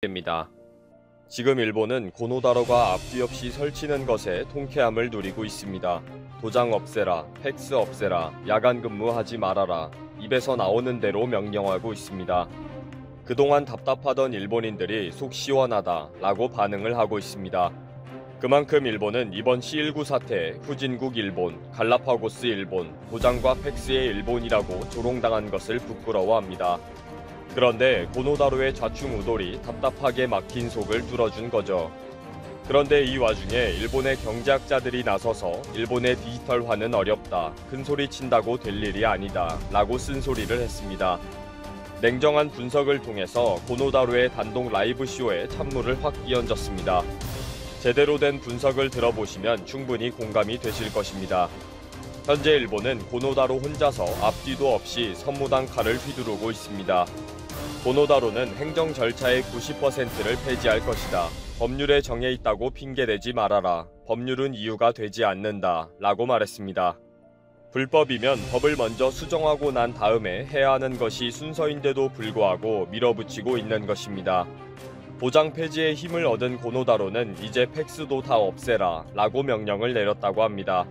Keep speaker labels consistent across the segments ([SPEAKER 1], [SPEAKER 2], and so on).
[SPEAKER 1] 됩니다. 지금 일본은 고노다로가 앞뒤 없이 설치는 것에 통쾌함을 누리고 있습니다. 도장 없애라, 팩스 없애라, 야간 근무하지 말아라, 입에서 나오는 대로 명령하고 있습니다. 그동안 답답하던 일본인들이 속 시원하다 라고 반응을 하고 있습니다. 그만큼 일본은 이번 C19 사태에 후진국 일본, 갈라파고스 일본, 도장과 팩스의 일본이라고 조롱당한 것을 부끄러워합니다. 그런데 고노다로의 좌충우돌이 답답하게 막힌 속을 뚫어준 거죠. 그런데 이 와중에 일본의 경제학자들이 나서서 일본의 디지털화는 어렵다, 큰소리 친다고 될 일이 아니다 라고 쓴소리를 했습니다. 냉정한 분석을 통해서 고노다로의 단독 라이브 쇼에 찬물을 확 끼얹었습니다. 제대로 된 분석을 들어보시면 충분히 공감이 되실 것입니다. 현재 일본은 고노다로 혼자서 앞뒤도 없이 선무당 칼을 휘두르고 있습니다. 고노다로는 행정 절차의 90%를 폐지할 것이다. 법률에 정해 있다고 핑계대지 말아라. 법률은 이유가 되지 않는다. 라고 말했습니다. 불법이면 법을 먼저 수정하고 난 다음에 해야 하는 것이 순서인데도 불구하고 밀어붙이고 있는 것입니다. 도장 폐지에 힘을 얻은 고노다로는 이제 팩스도 다 없애라 라고 명령을 내렸다고 합니다.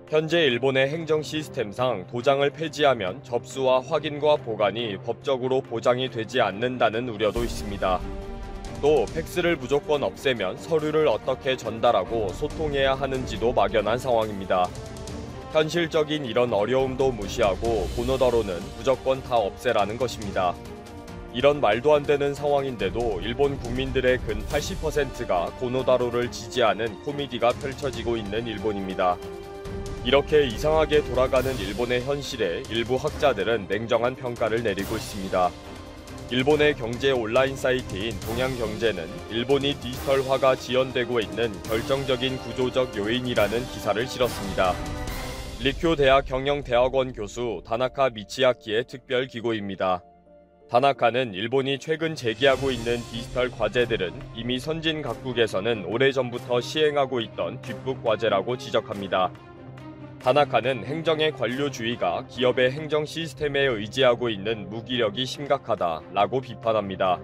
[SPEAKER 1] 현재 일본의 행정 시스템상 도장을 폐지하면 접수와 확인과 보관이 법적으로 보장이 되지 않는다는 우려도 있습니다. 또 팩스를 무조건 없애면 서류를 어떻게 전달하고 소통해야 하는지도 막연한 상황입니다. 현실적인 이런 어려움도 무시하고 고노다로는 무조건 다 없애라는 것입니다. 이런 말도 안 되는 상황인데도 일본 국민들의 근 80%가 고노다로를 지지하는 코미디가 펼쳐지고 있는 일본입니다. 이렇게 이상하게 돌아가는 일본의 현실에 일부 학자들은 냉정한 평가를 내리고 있습니다. 일본의 경제 온라인 사이트인 동양경제는 일본이 디지털화가 지연되고 있는 결정적인 구조적 요인이라는 기사를 실었습니다. 리쿄 대학 경영대학원 교수 다나카 미치아키의 특별 기고입니다. 다나카는 일본이 최근 제기하고 있는 디지털 과제들은 이미 선진 각국에서는 오래전부터 시행하고 있던 뒷북 과제라고 지적합니다. 다나카는 행정의 관료주의가 기업의 행정 시스템에 의지하고 있는 무기력이 심각하다라고 비판합니다.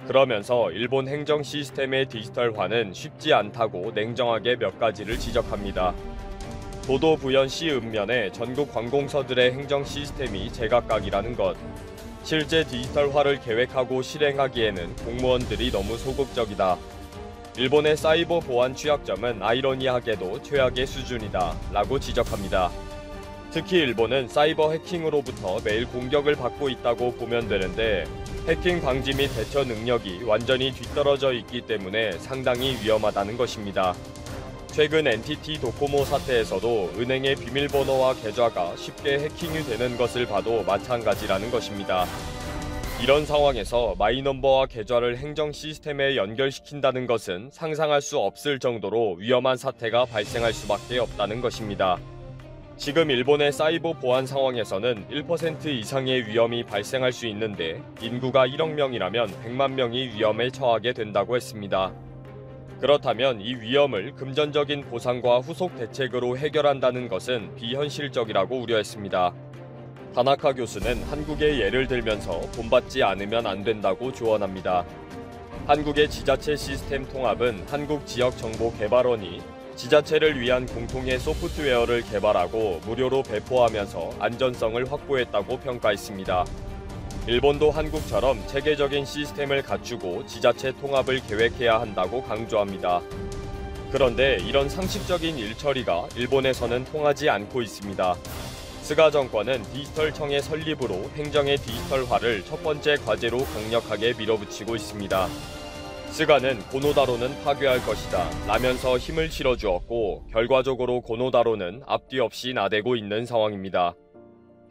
[SPEAKER 1] 그러면서 일본 행정 시스템의 디지털화는 쉽지 않다고 냉정하게 몇 가지를 지적합니다. 도도 부연시 읍면의 전국 관공서들의 행정 시스템이 제각각이라는 것. 실제 디지털화를 계획하고 실행하기에는 공무원들이 너무 소극적이다. 일본의 사이버 보안 취약점은 아이러니하게도 최악의 수준이다 라고 지적합니다. 특히 일본은 사이버 해킹으로부터 매일 공격을 받고 있다고 보면 되는데 해킹 방지 및 대처 능력이 완전히 뒤떨어져 있기 때문에 상당히 위험하다는 것입니다. 최근 NTT 도코모 사태에서도 은행의 비밀번호와 계좌가 쉽게 해킹이 되는 것을 봐도 마찬가지라는 것입니다. 이런 상황에서 마이넘버와 계좌를 행정 시스템에 연결시킨다는 것은 상상할 수 없을 정도로 위험한 사태가 발생할 수밖에 없다는 것입니다. 지금 일본의 사이버 보안 상황에서는 1% 이상의 위험이 발생할 수 있는데 인구가 1억 명이라면 100만 명이 위험에 처하게 된다고 했습니다. 그렇다면 이 위험을 금전적인 보상과 후속 대책으로 해결한다는 것은 비현실적이라고 우려했습니다. 다나카 교수는 한국의 예를 들면서 본받지 않으면 안 된다고 조언합니다. 한국의 지자체 시스템 통합은 한국지역정보개발원이 지자체를 위한 공통의 소프트웨어를 개발하고 무료로 배포하면서 안전성을 확보했다고 평가했습니다. 일본도 한국처럼 체계적인 시스템을 갖추고 지자체 통합을 계획해야 한다고 강조합니다. 그런데 이런 상식적인 일처리가 일본에서는 통하지 않고 있습니다. 스가 정권은 디지털청의 설립으로 행정의 디지털화를 첫 번째 과제로 강력하게 밀어붙이고 있습니다. 스가는 고노다로는 파괴할 것이다 라면서 힘을 실어주었고 결과적으로 고노다로는 앞뒤 없이 나대고 있는 상황입니다.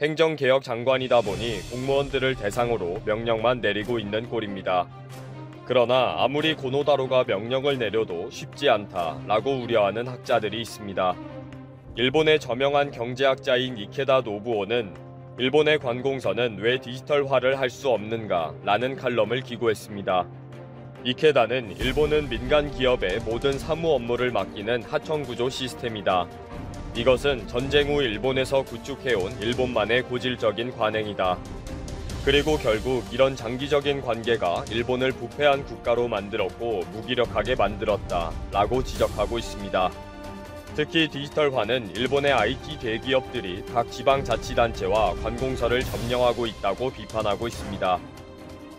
[SPEAKER 1] 행정개혁 장관이다 보니 공무원들을 대상으로 명령만 내리고 있는 꼴입니다. 그러나 아무리 고노다로가 명령을 내려도 쉽지 않다라고 우려하는 학자들이 있습니다. 일본의 저명한 경제학자인 이케다 노부오는 일본의 관공서는 왜 디지털화를 할 수 없는가 라는 칼럼을 기고했습니다. 이케다는 일본은 민간 기업에 모든 사무 업무를 맡기는 하청구조 시스템이다. 이것은 전쟁 후 일본에서 구축해온 일본만의 고질적인 관행이다. 그리고 결국 이런 장기적인 관계가 일본을 부패한 국가로 만들었고 무기력하게 만들었다 라고 지적하고 있습니다. 특히 디지털화는 일본의 IT 대기업들이 각 지방자치단체와 관공서를 점령하고 있다고 비판하고 있습니다.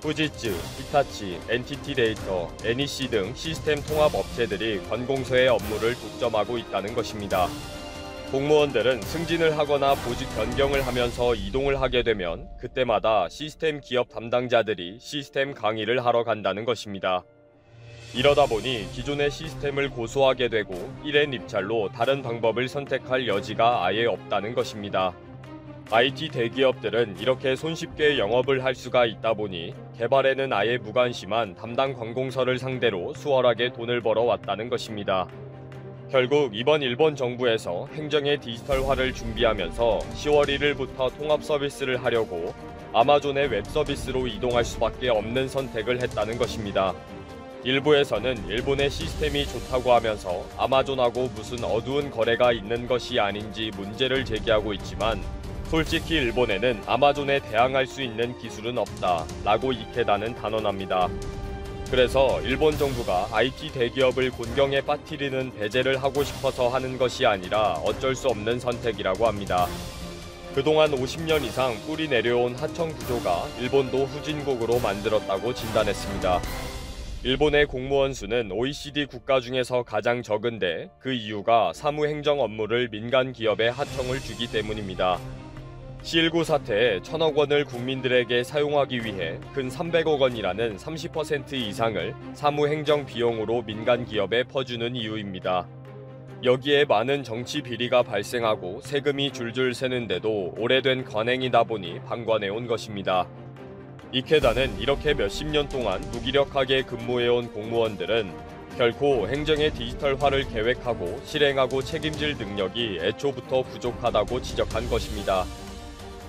[SPEAKER 1] 후지츠, 히타치, NTT 데이터, NEC 등 시스템 통합 업체들이 관공서의 업무를 독점하고 있다는 것입니다. 공무원들은 승진을 하거나 보직 변경을 하면서 이동을 하게 되면 그때마다 시스템 기업 담당자들이 시스템 강의를 하러 간다는 것입니다. 이러다 보니 기존의 시스템을 고수하게 되고 일엔 입찰로 다른 방법을 선택할 여지가 아예 없다는 것입니다. IT 대기업들은 이렇게 손쉽게 영업을 할 수가 있다 보니 개발에는 아예 무관심한 담당 관공서를 상대로 수월하게 돈을 벌어왔다는 것입니다. 결국 이번 일본 정부에서 행정의 디지털화를 준비하면서 10월 1일부터 통합 서비스를 하려고 아마존의 웹 서비스로 이동할 수밖에 없는 선택을 했다는 것입니다. 일부에서는 일본의 시스템이 좋다고 하면서 아마존하고 무슨 어두운 거래가 있는 것이 아닌지 문제를 제기하고 있지만 솔직히 일본에는 아마존에 대항할 수 있는 기술은 없다 라고 이케다는 단언합니다. 그래서 일본 정부가 IT 대기업을 곤경에 빠뜨리는 배제를 하고 싶어서 하는 것이 아니라 어쩔 수 없는 선택이라고 합니다. 그동안 50년 이상 뿌리 내려온 하청 구조가 일본도 후진국으로 만들었다고 진단했습니다. 일본의 공무원 수는 OECD 국가 중에서 가장 적은데 그 이유가 사무행정 업무를 민간 기업에 하청을 주기 때문입니다. C19 사태에 1,000억 원을 국민들에게 사용하기 위해 근 300억 원이라는 30% 이상을 사무행정 비용으로 민간 기업에 퍼주는 이유입니다. 여기에 많은 정치 비리가 발생하고 세금이 줄줄 새는데도 오래된 관행이다 보니 방관해온 것입니다. 이케다는 이렇게 몇십 년 동안 무기력하게 근무해온 공무원들은 결코 행정의 디지털화를 계획하고 실행하고 책임질 능력이 애초부터 부족하다고 지적한 것입니다.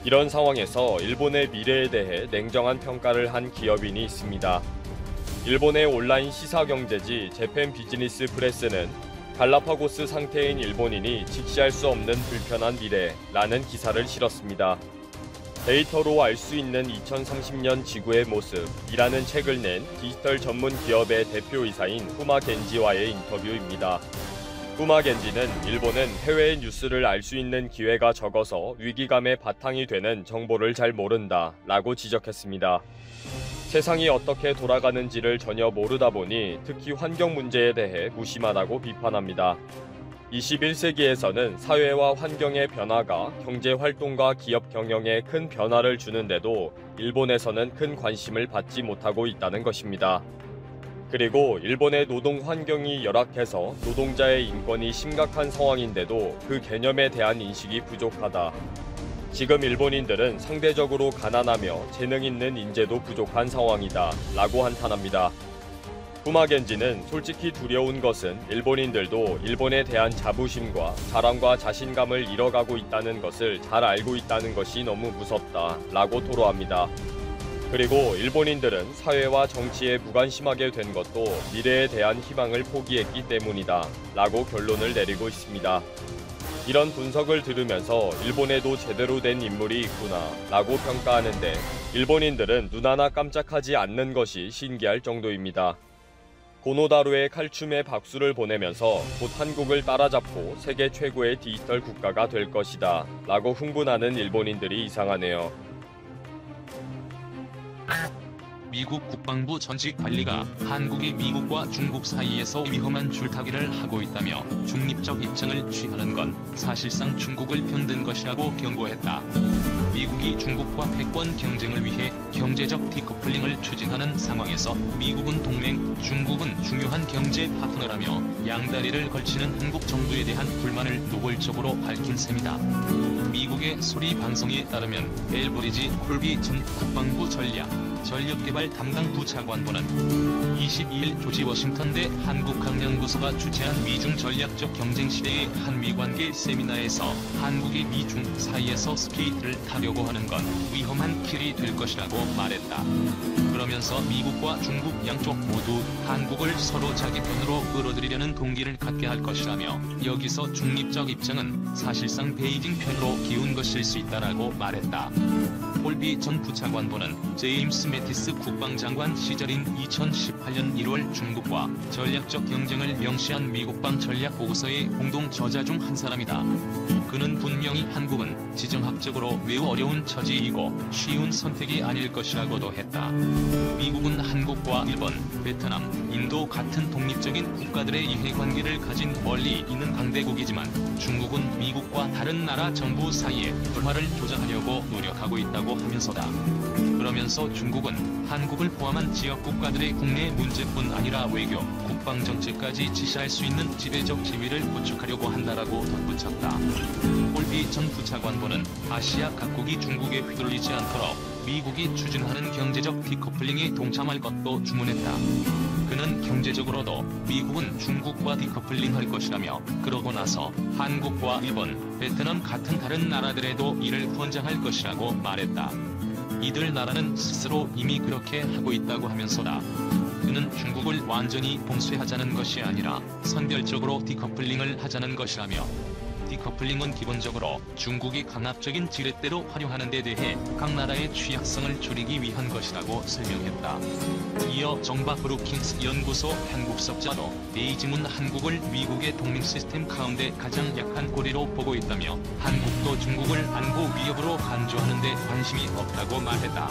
[SPEAKER 1] 이런 상황에서 일본의 미래에 대해 냉정한 평가를 한 기업인이 있습니다. 일본의 온라인 시사경제지 재팬 비즈니스 프레스는 갈라파고스 상태인 일본인이 직시할 수 없는 불편한 미래라는 기사를 실었습니다. 데이터로 알 수 있는 2030년 지구의 모습이라는 책을 낸 디지털 전문 기업의 대표이사인 후마 겐지와의 인터뷰입니다. 후마 겐지는 일본은 해외의 뉴스를 알 수 있는 기회가 적어서 위기감의 바탕이 되는 정보를 잘 모른다 라고 지적했습니다. 세상이 어떻게 돌아가는지를 전혀 모르다 보니 특히 환경 문제에 대해 무심하다고 비판합니다. 21세기에서는 사회와 환경의 변화가 경제 활동과 기업 경영에 큰 변화를 주는데도 일본에서는 큰 관심을 받지 못하고 있다는 것입니다. 그리고 일본의 노동 환경이 열악해서 노동자의 인권이 심각한 상황인데도 그 개념에 대한 인식이 부족하다. 지금 일본인들은 상대적으로 가난하며 재능 있는 인재도 부족한 상황이다 라고 한탄합니다. 후마 겐지는 솔직히 두려운 것은 일본인들도 일본에 대한 자부심과 자랑과 자신감을 잃어가고 있다는 것을 잘 알고 있다는 것이 너무 무섭다 라고 토로합니다. 그리고 일본인들은 사회와 정치에 무관심하게 된 것도 미래에 대한 희망을 포기했기 때문이다 라고 결론을 내리고 있습니다. 이런 분석을 들으면서 일본에도 제대로 된 인물이 있구나 라고 평가하는데 일본인들은 눈 하나 깜짝하지 않는 것이 신기할 정도입니다. 고노다루의 칼춤에 박수를 보내면서 곧 한국을 따라잡고 세계 최고의 디지털 국가가 될 것이다 라고 흥분하는 일본인들이 이상하네요.
[SPEAKER 2] 미국 국방부 전직 관리가 한국이 미국과 중국 사이에서 위험한 줄타기를 하고 있다며 중립적 입장을 취하는 건 사실상 중국을 편든 것이라고 경고했다. 미국이 중국과 패권 경쟁을 위해 경제적 디커플링을 추진하는 상황에서 미국은 동맹, 중국은 중요한 경제 파트너라며 양다리를 걸치는 한국 정부에 대한 불만을 노골적으로 밝힌 셈이다. 미국의 소리 방송에 따르면 엘브리지 콜비 전 국방부 전력개발 담당 부차관보는 22일 조지 워싱턴대 한국학연구소가 주최한 미중 전략적 경쟁 시대의 한미관계 세미나에서 한국이 미중 사이에서 스케이트를 타려고 하는 건 위험한 길이 될 것이라고 말했다. 그러면서 미국과 중국 양쪽 모두 한국을 서로 자기 편으로 끌어들이려는 동기를 갖게 할 것이라며 여기서 중립적 입장은 사실상 베이징 편으로 기운 것일 수 있다라고 말했다. 폴비 전 부차관보는 제임스 매티스 국방장관 시절인 2018년 1월 중국과 전략적 경쟁을 명시한 미국방 전략보고서의 공동 저자 중 한 사람이다. 그는 분명히 한국은 지정학적으로 매우 어려운 처지이고 쉬운 선택이 아닐 것이라고도 했다. 미국은 한국과 일본, 베트남, 인도 같은 독립적인 국가들의 이해관계를 가진 멀리 있는 강대국이지만 중국은 미국과 다른 나라 정부 사이에 불화를 조장하려고 노력하고 있다고 하면서다. 그러면서 중국은 한국을 포함한 지역 국가들의 국내 문제뿐 아니라 외교, 국방정책까지 지시할 수 있는 지배적 지위를 구축하려고 한다라고 덧붙였다. 폴비 전 부차관보는 아시아 각국이 중국에 휘둘리지 않도록 미국이 추진하는 경제적 디커플링에 동참할 것도 주문했다. 그는 경제적으로도 미국은 중국과 디커플링할 것이라며 그러고 나서 한국과 일본, 베트남 같은 다른 나라들에도 이를 권장할 것이라고 말했다. 이들 나라는 스스로 이미 그렇게 하고 있다고 하면서다. 그는 중국을 완전히 봉쇄하자는 것이 아니라 선별적으로 디커플링을 하자는 것이라며 디커플링은 기본적으로 중국이 강압적인 지렛대로 활용하는 데 대해 각 나라의 취약성을 줄이기 위한 것이라고 설명했다. 이어 정박 브루킹스 연구소 한국섭자도 베이징은 한국을 미국의 동맹 시스템 가운데 가장 약한 고리로 보고 있다며 한국도 중국을 안보 위협으로 간주하는 데 관심이 없다고 말했다.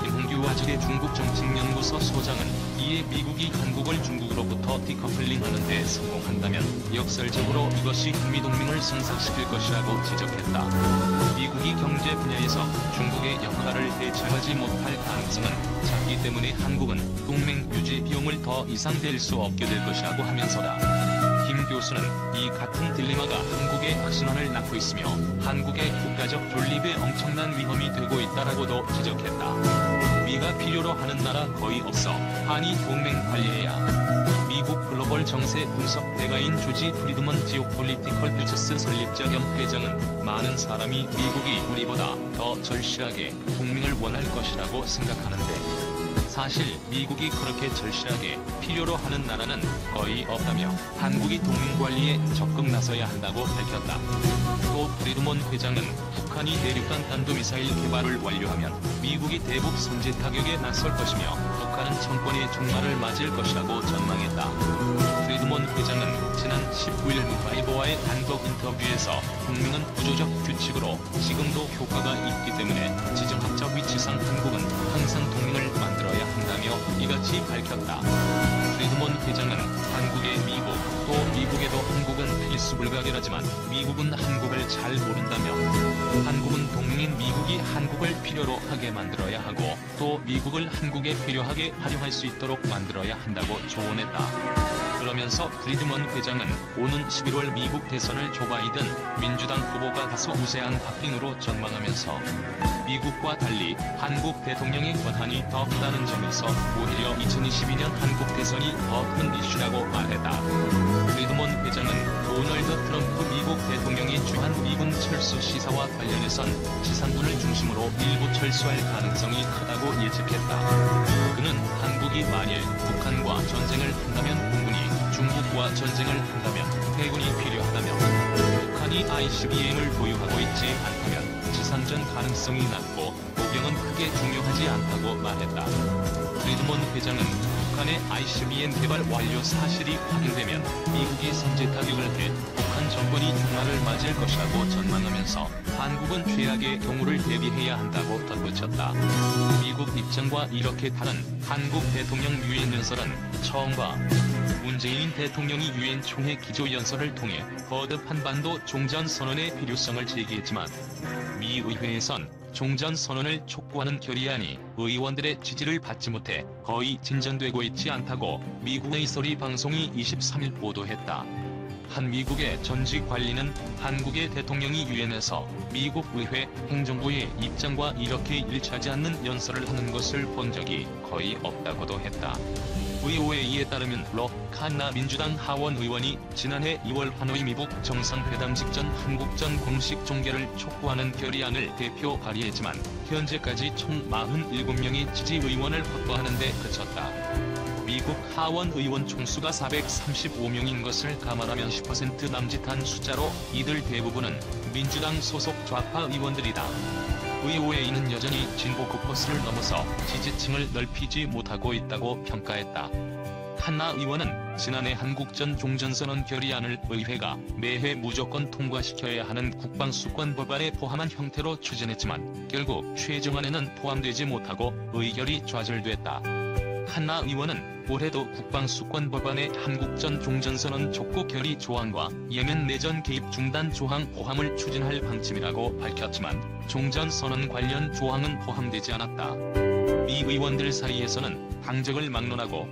[SPEAKER 2] 김홍규 아직의 중국정책연구소 소장은 이에 미국이 한국을 중국으로부터 디커플링하는 데 성공한다면 역설적으로 이것이 한미동맹을 성사시킬 것이라고 지적했다. 미국이 경제 분야에서 중국의 역할을 대체하지 못할 가능성은 작기 때문에 한국은 동맹 유지 비용을 더 이상 댈 수 없게 될 것이라고 하면서다. 김 교수는 이 같은 딜레마가 한국의 악순환을 낳고 있으며 한국의 국가적 존립에 엄청난 위험이 되고 있다라고도 지적했다. 미가 필요로 하는 나라 거의 없어. 한이 동맹 관리해야. 미국 글로벌 정세 분석 대가인 조지 프리드먼 지오폴리티컬 퓨처스 설립자 겸 회장은 많은 사람이 미국이 우리보다 더 절실하게 동맹을 원할 것이라고 생각하는데 사실 미국이 그렇게 절실하게 필요로 하는 나라는 거의 없다며 한국이 동맹 관리에 적극 나서야 한다고 밝혔다. 또 프리드먼 회장은 북한이 대륙간 탄도미사일 개발을 완료하면 미국이 대북 선제 타격에 나설 것이며 북한은 정권의 종말을 맞을 것이라고 전망했다. 프리드먼 회장은 지난 19일 라이버와의 단독 인터뷰에서 동맹은 구조적 규칙으로 지금도 효과가 있기 때문에 지정학적 위치상 한국은 항상 동맹을 만들어야 한다며 이같이 밝혔다. 프리드먼 회장은 한국의 미국, 또 미국에도 한국은 필수 불가결하지만 미국은 한국을 잘 모른다며 한국은 동맹인 미국이 한국을 필요로 하게 만들어야 하고 또 미국을 한국에 필요하게 활용할 수 있도록 만들어야 한다고 조언했다. 그러면서 프리드먼 회장은 오는 11월 미국 대선을 조 바이든 민주당 후보가 다소 우세한 박빙으로 전망하면서 미국과 달리 한국 대통령의 권한이 더 크다는 점에서 오히려 2022년 한국 대선이 더 큰 이슈라고 말했다. 프리드먼 회장은 도널드 트럼프 미국 대통령이 주한 미군 철수 시사와 관련해선 지상군을 중심으로 일부 철수할 가능성이 크다고 예측했다. 그는 한국이 만일 북한과 전쟁을 한다면 공군이 중국과 전쟁을 한다면 해군이 필요하다며 북한이 ICBM을 보유하고 있지 않다면 지상전 가능성이 낮고 보병은 크게 중요하지 않다고 말했다. 프리드먼 회장은 북한의 ICBM 개발 완료 사실이 확인되면 미국이 선제 타격을 해 북한 정권이 종말을 맞을 것이라고 전망하면서 한국은 최악의 경우를 대비해야 한다고 덧붙였다. 미국 입장과 이렇게 다른 한국 대통령 유엔 연설은 처음과 문재인 대통령이 유엔 총회 기조연설을 통해 거듭 한반도 종전선언의 필요성을 제기했지만 미 의회에선 종전선언을 촉구하는 결의안이 의원들의 지지를 받지 못해 거의 진전되고 있지 않다고 미국의 소리 방송이 23일 보도했다. 한 미국의 전직 관리는 한국의 대통령이 유엔에서 미국 의회 행정부의 입장과 이렇게 일치하지 않는 연설을 하는 것을 본 적이 거의 없다고도 했다. VOA에 따르면 러 칸나 민주당 하원 의원이 지난해 2월 하노이 미국 정상회담 직전 한국전 공식 종결을 촉구하는 결의안을 대표 발의했지만 현재까지 총 47명의 지지의원을 확보하는 데 그쳤다. 미국 하원 의원 총수가 435명인 것을 감안하면 10% 남짓한 숫자로 이들 대부분은 민주당 소속 좌파 의원들이다. 의회에는 여전히 진보 코커스를 넘어서 지지층을 넓히지 못하고 있다고 평가했다. 한나 의원은 지난해 한국전 종전선언 결의안을 의회가 매회 무조건 통과시켜야 하는 국방수권 법안에 포함한 형태로 추진했지만 결국 최종안에는 포함되지 못하고 의결이 좌절됐다. 한나 의원은 올해도 국방수권 법안에 한국전 종전선언 촉구 결의 조항과 예멘 내전 개입 중단 조항 포함을 추진할 방침이라고 밝혔지만 종전선언 관련 조항은 포함되지 않았다. 미 의원들 사이에서는 당적을 막론하고